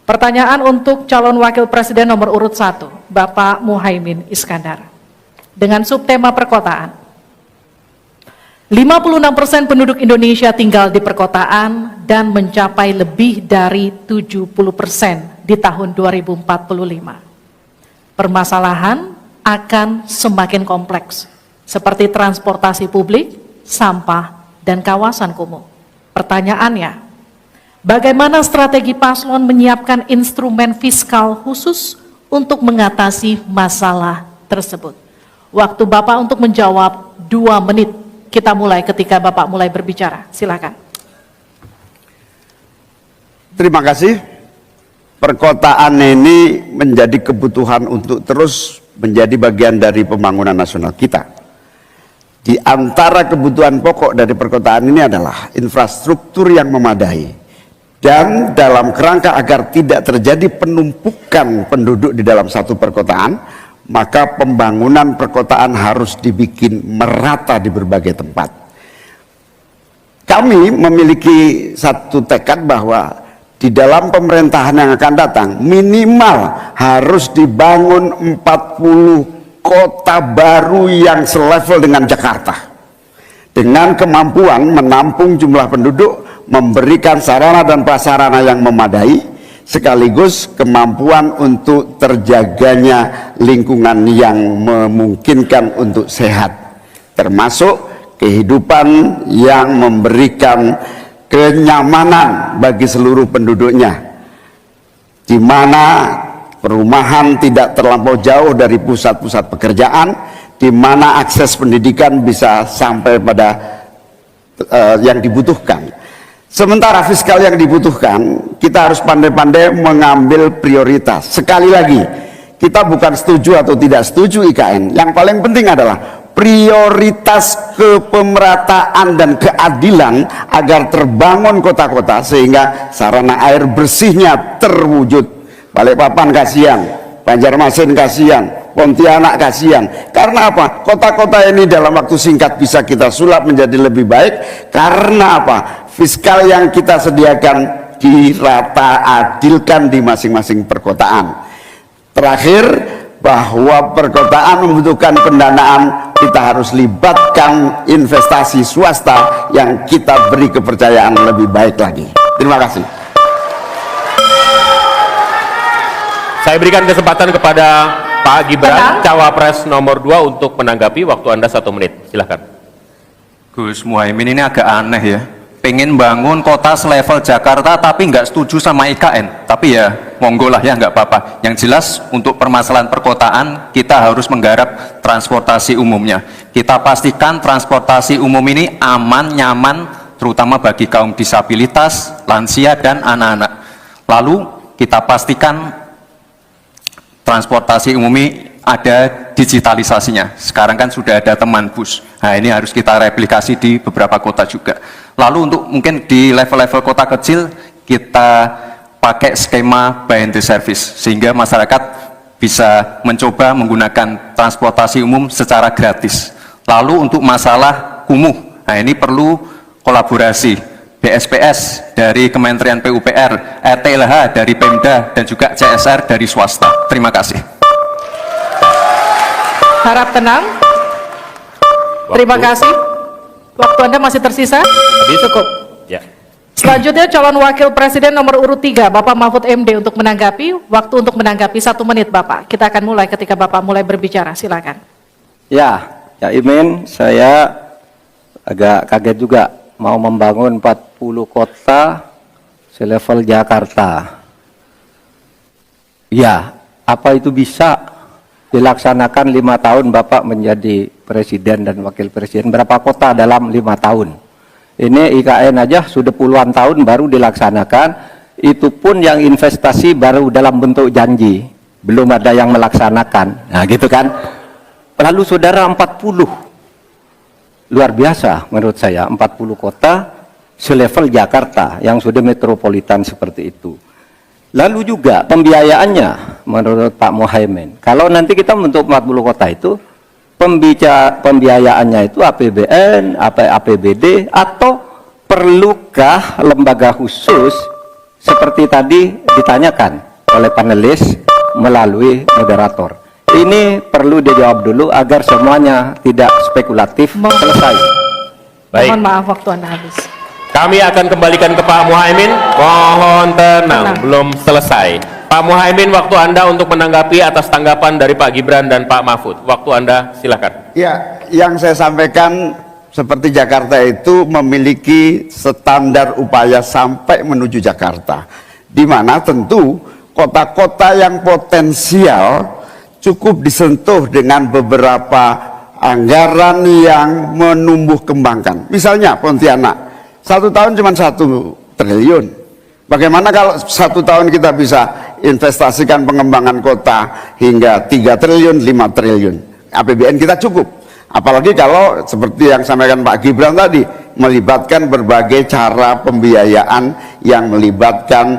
Pertanyaan untuk calon wakil presiden nomor urut 1, Bapak Muhaimin Iskandar. Dengan subtema perkotaan. 56% penduduk Indonesia tinggal di perkotaan dan mencapai lebih dari 70% di tahun 2045. Permasalahan akan semakin kompleks, seperti transportasi publik, sampah, dan kawasan kumuh. Pertanyaannya, bagaimana strategi paslon menyiapkan instrumen fiskal khusus untuk mengatasi masalah tersebut? Waktu Bapak untuk menjawab 2 menit. Kita mulai ketika Bapak mulai berbicara. Silakan. Terima kasih. Perkotaan ini menjadi kebutuhan untuk terus menjadi bagian dari pembangunan nasional kita. Di antara kebutuhan pokok dari perkotaan ini adalah infrastruktur yang memadai. Dan dalam kerangka agar tidak terjadi penumpukan penduduk di dalam satu perkotaan, maka pembangunan perkotaan harus dibikin merata di berbagai tempat. Kami memiliki satu tekad bahwa di dalam pemerintahan yang akan datang minimal harus dibangun 40 kota baru yang selevel dengan Jakarta, dengan kemampuan menampung jumlah penduduk, memberikan sarana dan prasarana yang memadai, sekaligus kemampuan untuk terjaganya lingkungan yang memungkinkan untuk sehat, termasuk kehidupan yang memberikan kenyamanan bagi seluruh penduduknya, di mana perumahan tidak terlampau jauh dari pusat-pusat pekerjaan, di mana akses pendidikan bisa sampai pada yang dibutuhkan. Sementara fiskal yang dibutuhkan, kita harus pandai-pandai mengambil prioritas. Sekali lagi, kita bukan setuju atau tidak setuju IKN. Yang paling penting adalah prioritas kepemerataan dan keadilan agar terbangun kota-kota sehingga sarana air bersihnya terwujud. Balikpapan kasihan, Banjarmasin kasihan, Pontianak kasihan. Karena apa? Kota-kota ini dalam waktu singkat bisa kita sulap menjadi lebih baik. Karena apa? Fiskal yang kita sediakan dirata adilkan di masing-masing perkotaan. Terakhir, bahwa perkotaan membutuhkan pendanaan, kita harus libatkan investasi swasta yang kita beri kepercayaan lebih baik lagi. Terima kasih. Saya berikan kesempatan kepada Pak Gibran, Cawapres nomor 2 untuk menanggapi. Waktu Anda 1 menit, silahkan. Gus Muhaimin ini agak aneh ya, pengen bangun kota selevel Jakarta tapi nggak setuju sama IKN. Tapi ya monggo lah ya, nggak apa-apa. Yang jelas untuk permasalahan perkotaan kita harus menggarap transportasi umumnya. Kita pastikan transportasi umum ini aman, nyaman, terutama bagi kaum disabilitas, lansia, dan anak-anak. Lalu kita pastikan transportasi umum ini ada digitalisasinya. Sekarang kan sudah ada teman bus. Nah ini harus kita replikasi di beberapa kota juga. Lalu untuk mungkin di level-level kota kecil kita pakai skema buy and service sehingga masyarakat bisa mencoba menggunakan transportasi umum secara gratis. Lalu untuk masalah kumuh, nah ini perlu kolaborasi BSPS dari Kementerian PUPR, RTLH dari Pemda, dan juga CSR dari swasta. Terima kasih. Harap tenang. Terima kasih. Waktu Anda masih tersisa? Cukup. Ya. Selanjutnya calon wakil presiden nomor urut 3, Bapak Mahfud MD untuk menanggapi. Waktu untuk menanggapi 1 menit, Bapak. Kita akan mulai ketika Bapak mulai berbicara. Silakan. Ya Imin, saya agak kaget juga mau membangun 40 kota selevel Jakarta. Ya, apa itu bisa dilaksanakan 5 tahun Bapak menjadi presiden dan wakil presiden? Berapa kota dalam 5 tahun? Ini IKN aja sudah puluhan tahun baru dilaksanakan. Itu pun yang investasi baru dalam bentuk janji, belum ada yang melaksanakan. Nah gitu kan. Lalu saudara 40, luar biasa menurut saya, 40 kota selevel Jakarta yang sudah metropolitan seperti itu. Lalu juga pembiayaannya menurut Pak Muhaimin, kalau nanti kita membentuk 40 kota itu pembiayaannya itu APBN, APBD, atau perlukah lembaga khusus seperti tadi ditanyakan oleh panelis melalui moderator. Ini perlu dijawab dulu agar semuanya tidak spekulatif. Selesai. Baik. Mohon maaf, waktu Anda habis. Kami akan kembalikan ke Pak Muhaimin. Mohon tenang, Tenang. belum selesai. Pak Muhaimin, waktu Anda untuk menanggapi atas tanggapan dari Pak Gibran dan Pak Mahfud. Waktu Anda silakan. Ya, yang saya sampaikan seperti Jakarta itu memiliki standar upaya sampai menuju Jakarta, di mana tentu kota-kota yang potensial cukup disentuh dengan beberapa anggaran yang menumbuh kembangkan. Misalnya Pontianak, 1 tahun cuma 1 triliun. Bagaimana kalau 1 tahun kita bisa investasikan pengembangan kota hingga 3 triliun, 5 triliun. APBN kita cukup. Apalagi kalau seperti yang sampaikan Pak Gibran tadi, melibatkan berbagai cara pembiayaan yang melibatkan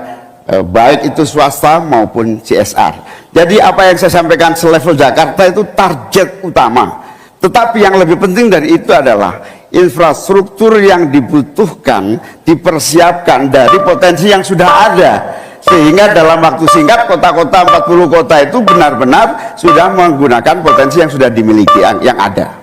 baik itu swasta maupun CSR. Jadi apa yang saya sampaikan selevel Jakarta itu target utama. Tetapi yang lebih penting dari itu adalah infrastruktur yang dibutuhkan dipersiapkan dari potensi yang sudah ada, sehingga dalam waktu singkat kota-kota 40 kota itu benar-benar sudah menggunakan potensi yang sudah dimiliki yang ada.